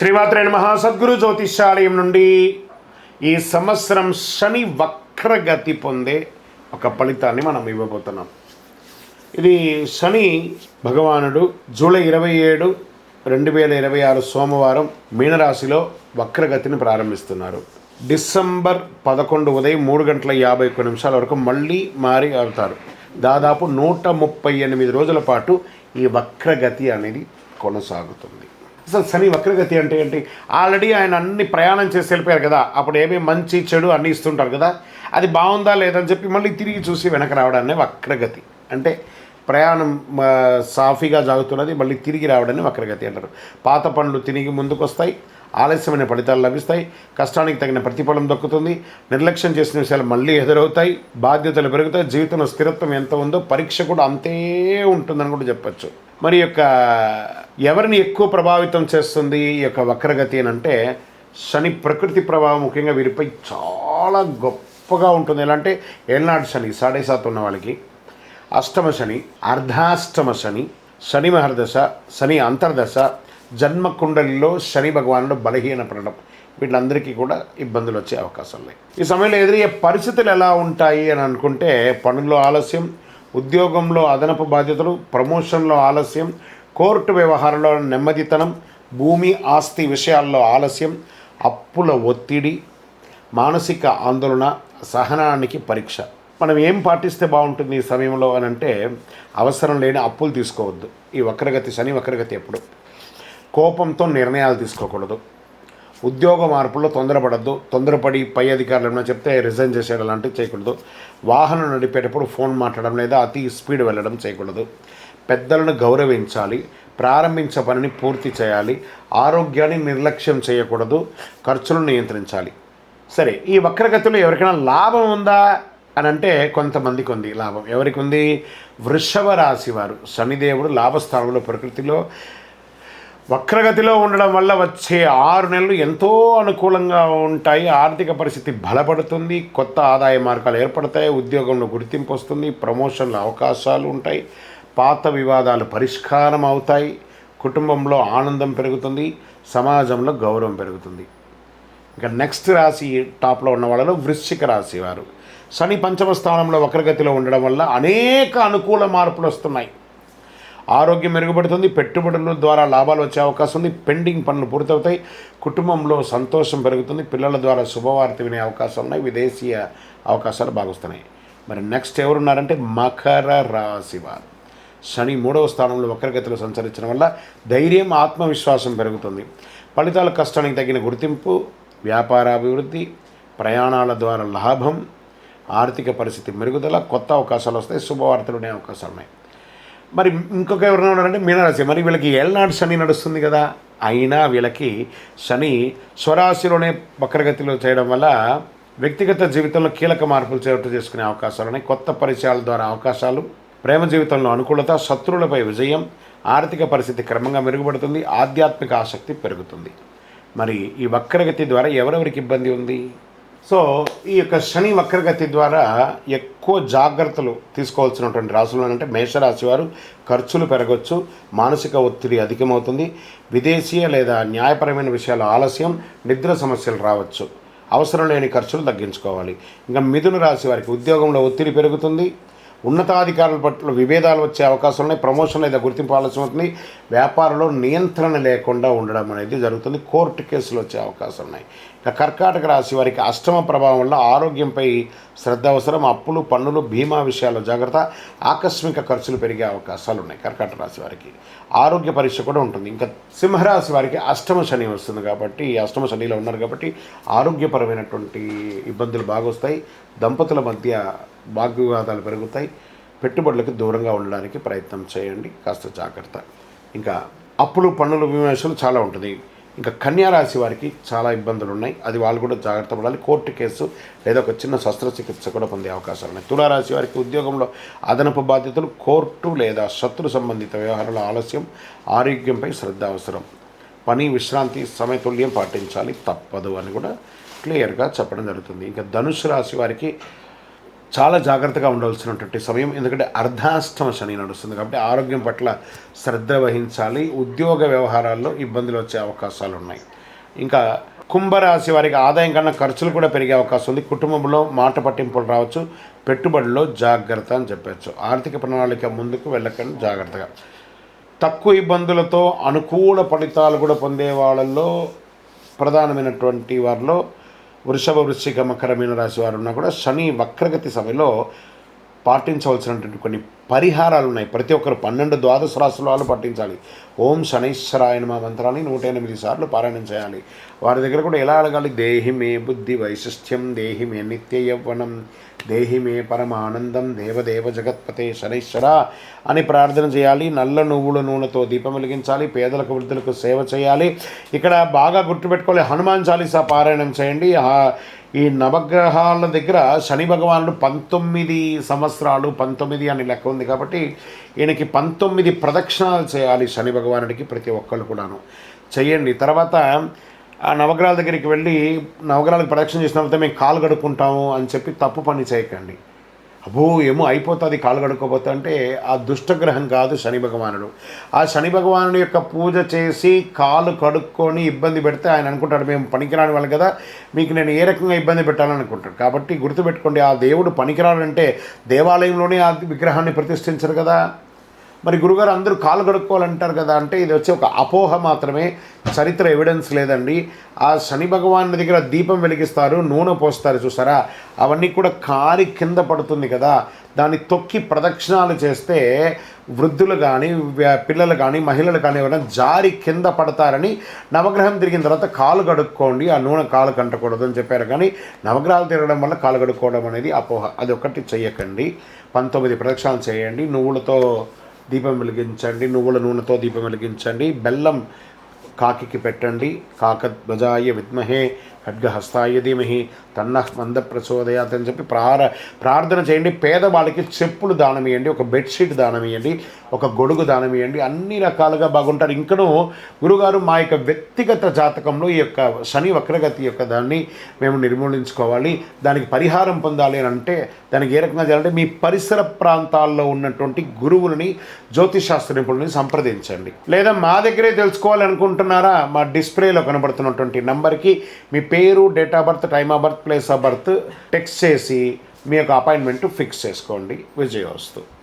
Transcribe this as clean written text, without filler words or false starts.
శ్రీమాత్రే నమః. సద్గురు జ్యోతిష్యాలయం నుండి ఈ సంవత్సరం శని వక్రగతి పొందే ఒక ఫలితాన్ని మనం ఇవ్వబోతున్నాం. ఇది శని భగవానుడు జూలై 27, 2026 సోమవారం మీనరాశిలో వక్రగతిని ప్రారంభిస్తున్నారు. డిసెంబర్ 11 ఉదయం 3:51 వరకు మళ్ళీ మారి అవుతారు. దాదాపు 138 రోజుల పాటు ఈ వక్రగతి అనేది కొనసాగుతుంది. అసలు శని వక్రగతి అంటే ఏంటి? ఆల్రెడీ ఆయన అన్ని ప్రయాణం చేసి వెళ్ళిపోయారు కదా, అప్పుడు ఏమేమి మంచి చెడు అన్నీ ఇస్తుంటారు కదా, అది బాగుందా లేదని చెప్పి మళ్ళీ తిరిగి చూసి వెనక రావడాన్ని వక్రగతి అంటే. ప్రయాణం సాఫీగా సాగుతున్నది, మళ్ళీ తిరిగి రావడాన్ని వక్రగతి అంటారు. పాత పనులు తిరిగి ముందుకు వస్తాయి, ఆలస్యమైన ఫలితాలు లభిస్తాయి, కష్టానికి తగిన ప్రతిఫలం దక్కుతుంది, నిర్లక్ష్యం చేసిన విషయాలు మళ్ళీ ఎదురవుతాయి, బాధ్యతలు పెరుగుతాయి, జీవితంలో స్థిరత్వం ఎంత ఉందో పరీక్ష కూడా అంతే ఉంటుందని కూడా చెప్పచ్చు. మరి యొక్క ఎవరిని ఎక్కువ ప్రభావితం చేస్తుంది ఈ యొక్క వక్రగతి అని అంటే, శని ప్రకృతి ప్రభావం ముఖ్యంగా వీరిపై చాలా గొప్పగా ఉంటుంది. ఎలా అంటే ఏళ్ళనాటి శని 7.5 ఉన్న వాళ్ళకి, అష్టమ శని, అర్ధాష్టమ శని, శని మహర్దశ, శని అంతర్దశ, జన్మకుండలిలో శని భగవానుడు బలహీనపడడం, వీళ్ళందరికీ కూడా ఇబ్బందులు వచ్చే అవకాశాలు ఉన్నాయి. ఈ సమయంలో ఎదురయ్యే పరిస్థితులు ఎలా ఉంటాయి అని అనుకుంటే, పనుల్లో ఆలస్యం, ఉద్యోగంలో అదనపు బాధ్యతలు, ప్రమోషన్లో ఆలస్యం, కోర్టు వ్యవహారంలో నెమ్మదితనం, భూమి ఆస్తి విషయాల్లో ఆలస్యం, అప్పుల ఒత్తిడి, మానసిక ఆందోళన, సహనానికి పరీక్ష. మనం ఏం పాటిస్తే బాగుంటుంది ఈ సమయంలో అని అంటే, అవసరం లేని అప్పులు తీసుకోవద్దు. ఈ వక్రగతి శని వక్రగతి ఎప్పుడు కోపంతో నిర్ణయాలు తీసుకోకూడదు, ఉద్యోగ మార్పుల్లో తొందరపడద్దు, తొందరపడి పై అధికారులు ఏమైనా చెప్తే రిజైన్ చేసేయడం లాంటివి చేయకూడదు, వాహనం నడిపేటప్పుడు ఫోన్ మాట్లాడడం లేదా అతి స్పీడ్ వెళ్ళడం చేయకూడదు, పెద్దలను గౌరవించాలి, ప్రారంభించే పనిని పూర్తి చేయాలి, ఆరోగ్యాన్ని నిర్లక్ష్యం చేయకూడదు, ఖర్చులను నియంత్రించాలి. సరే, ఈ వక్రగతిలో ఎవరికైనా లాభం ఉందా అని అంటే కొంతమందికి ఉంది లాభం. ఎవరికి ఉంది? వృషభ రాశి వారు. శనిదేవుడు లాభస్థానంలో ప్రకృతిలో వక్రగతిలో ఉండడం వల్ల వచ్చే 6 నెలలు ఎంతో అనుకూలంగా ఉంటాయి. ఆర్థిక పరిస్థితి బలపడుతుంది, కొత్త ఆదాయ మార్గాలు ఏర్పడతాయి, ఉద్యోగంలో గుర్తింపు వస్తుంది, ప్రమోషన్ల అవకాశాలు ఉంటాయి, పాత వివాదాలు పరిష్కారం అవుతాయి, కుటుంబంలో ఆనందం పెరుగుతుంది, సమాజంలో గౌరవం పెరుగుతుంది. ఇంకా నెక్స్ట్ రాశి టాప్లో ఉన్న వాళ్ళలో వృశ్చిక రాశి వారు. శని పంచమ స్థానంలో వక్రగతిలో ఉండడం వల్ల అనేక అనుకూల మార్పులు వస్తున్నాయి. ఆరోగ్యం మెరుగుపడుతుంది, పెట్టుబడుల ద్వారా లాభాలు వచ్చే అవకాశం ఉంది, పెండింగ్ పనులు పూర్తవుతాయి, కుటుంబంలో సంతోషం పెరుగుతుంది, పిల్లల ద్వారా శుభవార్త వినే అవకాశాలు ఉన్నాయి, విదేశీయ అవకాశాలు బాగొస్తున్నాయి. మరి నెక్స్ట్ ఎవరున్నారంటే మకర రాశి వారు. శని 3వ స్థానంలో వక్రగతిలో సంచరించడం వల్ల ధైర్యం, ఆత్మవిశ్వాసం పెరుగుతుంది, ఫలితాల కష్టానికి తగిన గుర్తింపు, వ్యాపారాభివృద్ధి, ప్రయాణాల ద్వారా లాభం, ఆర్థిక పరిస్థితి మెరుగుదల, కొత్త అవకాశాలు వస్తాయి, శుభవార్తలు ఉండే అవకాశాలు ఉన్నాయి. మరి ఇంకొక ఎవరైనా ఉన్నారంటే మీనరాశి. మరి వీళ్ళకి ఏళ్ళనాడు శని నడుస్తుంది కదా, అయినా వీళ్ళకి శని స్వరాశిలోనే వక్రగతిలో చేయడం వల్ల వ్యక్తిగత జీవితంలో కీలక మార్పులు చోటు చేసుకునే అవకాశాలు ఉన్నాయి, కొత్త పరిచయాల ద్వారా అవకాశాలు, ప్రేమ జీవితంలో అనుకూలత, శత్రువులపై విజయం, ఆర్థిక పరిస్థితి క్రమంగా మెరుగుపడుతుంది, ఆధ్యాత్మిక ఆసక్తి పెరుగుతుంది. మరి ఈ వక్రగతి ద్వారా ఎవరెవరికి ఇబ్బంది ఉంది? సో ఈ యొక్క శని వక్రగతి ద్వారా ఎక్కువ జాగ్రత్తలు తీసుకోవాల్సినటువంటి రాశులు అంటే మేషరాశి వారు. ఖర్చులు పెరగవచ్చు, మానసిక ఒత్తిడి అధికమవుతుంది, విదేశీయ లేదా న్యాయపరమైన విషయాలు ఆలస్యం, నిద్ర సమస్యలు రావచ్చు, అవసరం లేని ఖర్చులు తగ్గించుకోవాలి. ఇంకా మిథున రాశి వారికి ఉద్యోగంలో ఒత్తిడి పెరుగుతుంది, ఉన్నతాధికారుల పట్ల విభేదాలు వచ్చే అవకాశాలు ఉన్నాయి, ప్రమోషన్ లేదా గుర్తింపు ఆలస్యం అవుతుంది, వ్యాపారంలో నియంత్రణ లేకుండా ఉండడం అనేది జరుగుతుంది, కోర్టు కేసులు వచ్చే అవకాశాలు ఉన్నాయి. ఇక కర్కాటక రాశి వారికి అష్టమ ప్రభావం వల్ల ఆరోగ్యంపై శ్రద్ధ అవసరం, అప్పులు, పన్నులు, బీమా విషయాల్లో జాగ్రత్త, ఆకస్మిక ఖర్చులు పెరిగే అవకాశాలు ఉన్నాయి. కర్కాటక రాశి వారికి ఆరోగ్య పరీక్ష కూడా ఉంటుంది. ఇంకా సింహరాశి వారికి అష్టమ శని వస్తుంది కాబట్టి, అష్టమ శనిలో ఉన్నారు కాబట్టి ఆరోగ్యపరమైనటువంటి ఇబ్బందులు బాగా వస్తాయి, దంపతుల మధ్య వాగ్వివాదాలు పెరుగుతాయి, పెట్టుబడులకు దూరంగా ఉండడానికి ప్రయత్నం చేయండి, కాస్త జాగ్రత్త. ఇంకా అప్పులు, పన్నులు, బీమా విషయాలు చాలా ఉంటుంది. ఇంకా కన్యారాశి వారికి చాలా ఇబ్బందులు ఉన్నాయి, అది వాళ్ళు కూడా జాగ్రత్త పడాలి, కోర్టు కేసు లేదా ఒక చిన్న శస్త్రచికిత్స కూడా పొందే అవకాశాలు ఉన్నాయి. తులారాశి వారికి ఉద్యోగంలో అదనపు బాధ్యతలు, కోర్టు లేదా శత్రు సంబంధిత వ్యవహారాల ఆలస్యం, ఆరోగ్యంపై శ్రద్ధ అవసరం, పని విశ్రాంతి సమతుల్యం పాటించాలి, తప్పదు అని కూడా క్లియర్గా చెప్పడం జరుగుతుంది. ఇంకా ధనుసు రాశి వారికి చాలా జాగ్రత్తగా ఉండవలసినటువంటి సమయం. ఎందుకంటే అర్ధాష్టమ శని నడుస్తుంది కాబట్టి ఆరోగ్యం పట్ల శ్రద్ధ వహించాలి. ఉద్యోగ వ్యవహారాల్లో ఇబ్బందులు వచ్చే అవకాశాలు ఉన్నాయి. ఇంకా కుంభరాశి వారికి ఆదాయం కన్నా ఖర్చులు కూడా పెరిగే అవకాశం ఉంది. కుటుంబంలో మాట పట్టింపులు రావచ్చు. పెట్టుబడిలో జాగ్రత్త అని చెప్పచ్చు. ఆర్థిక ప్రణాళిక ముందుకు వెళ్ళకండి జాగ్రత్తగా. తక్కువ ఇబ్బందులతో అనుకూల ఫలితాలు కూడా పొందే వాళ్ళల్లో ప్రధానమైనటువంటి వారిలో వృషభ, వృశ్చిక, మకర, మీన రాశి వారు ఉన్నా కూడా శని వక్రగతి సమయంలో పాటించవలసినటువంటి కొన్ని పరిహారాలు ఉన్నాయి. ప్రతి ఒక్కరు 12 ద్వాదశ రాశుల వాళ్ళు పాటించాలి. ఓం శనైశ్వరాయ నమః మంత్రాన్ని 108 సార్లు పారాయణం చేయాలి. వారి దగ్గర కూడా ఎలా అడగాలి? దేహి మే బుద్ధి వైశిష్ట్యం, దేహి మే నిత్య యవ్వనం, దేహి మే పరమానందం, దేవదేవ జగత్పతే శనైశ్వర అని ప్రార్థన చేయాలి. నల్ల నువ్వుల నూనెతో దీపం వెలిగించాలి. పేదలకు వృద్ధులకు సేవ చేయాలి. ఇక్కడ బాగా గుర్తుపెట్టుకోవాలి, హనుమాన్ చాలీసా పారాయణం చేయండి. ఈ నవగ్రహాల దగ్గర శని భగవానుడు 19 సంవత్సరాలు, 19 అని లెక్క ఉంది కాబట్టి ఈయనకి 19 ప్రదక్షిణాలు చేయాలి. శని భగవానుడికి ప్రతి ఒక్కళ్ళు కూడాను చేయండి. తర్వాత ఆ నవగ్రహాల దగ్గరికి వెళ్ళి నవగ్రహాలకు ప్రదక్షిణ చేసిన తర్వాత మేము కాలు కడుక్కుంటాము అని చెప్పి తప్పు పని చేయకండి. అబ్బో ఏమో అయిపోతుంది కాలు కడుక్కోపోతే అంటే ఆ దుష్టగ్రహం కాదు శని భగవానుడు. ఆ శని భగవానుడి యొక్క పూజ చేసి కాలు కడుక్కొని ఇబ్బంది పెడితే ఆయన అనుకుంటాడు మేము పనికిరాని వాళ్ళు కదా, మీకు నేను ఏ రకంగా ఇబ్బంది పెట్టాలని అనుకుంటాడు. కాబట్టి గుర్తుపెట్టుకోండి, ఆ దేవుడు పనికిరాడంటే దేవాలయంలోనే ఆ విగ్రహాన్ని ప్రతిష్ఠించరు కదా. మరి గురుగారు అందరూ కాలు కడుక్కోవాలంటారు కదా అంటే ఇది వచ్చి ఒక అపోహ మాత్రమే, చరిత్ర ఎవిడెన్స్ లేదండి. ఆ శని భగవాన్ దగ్గర దీపం వెలిగిస్తారు, నూనె పోస్తారు చూసారా, అవన్నీ కూడా కారి కింద పడుతుంది కదా, దాన్ని తొక్కి ప్రదక్షిణాలు చేస్తే వృద్ధులు కానీ పిల్లలు కానీ మహిళలు కానీ ఎవరైనా జారి కింద పడతారని నవగ్రహం తిరిగిన తర్వాత కాలు కడుక్కోండి, ఆ నూనె కాలు కంటకూడదు అని చెప్పారు. కానీ నవగ్రహాలు తిరగడం వల్ల కాలు కడుక్కోవడం అనేది అపోహ, అది ఒకటి చెయ్యకండి. 19 ప్రదక్షిణాలు చేయండి. నువ్వులతో దీపం వెలిగించండి, నువ్వుల నూనెతో దీపం వెలిగించండి. బెల్లం కాకికి పెట్టండి. కాకధ్వజాయ విద్మహే ఖడ్గహస్తాయ ధీమహి తన్నః మంద ప్రచోదయాత్ అని చెప్పి ప్రార్థన చేయండి. పేదవాళ్ళకి చెప్పులు దానం ఇవ్వండి, ఒక బెడ్షీట్ దానం ఇవ్వండి, ఒక గొడుగు దానం ఇవ్వండి. అన్ని రకాలుగా బాగుంటారు. ఇంకనూ గురుగారు మా యొక్క వ్యక్తిగత జాతకంలో ఈ యొక్క శని వక్రగతి యొక్క దాన్ని మేము నిర్మూలించుకోవాలి, దానికి పరిహారం పొందాలి అని అంటే దానికి ఏ రకంగా చేయాలంటే మీ పరిసర ప్రాంతాల్లో ఉన్నటువంటి గురువులని, జ్యోతిషాస్త్ర నిపుణులని సంప్రదించండి. లేదా మా దగ్గరే తెలుసుకోవాలి అనుకుంటున్నారా, మా డిస్ప్లేలో కనబడుతున్నటువంటి నంబర్కి మీ పేరు, date of birth, time of birth, place of birth text చేసి మీ యొక్క అపాయింట్మెంట్ ఫిక్స్ చేసుకోండి. విజయోస్తు.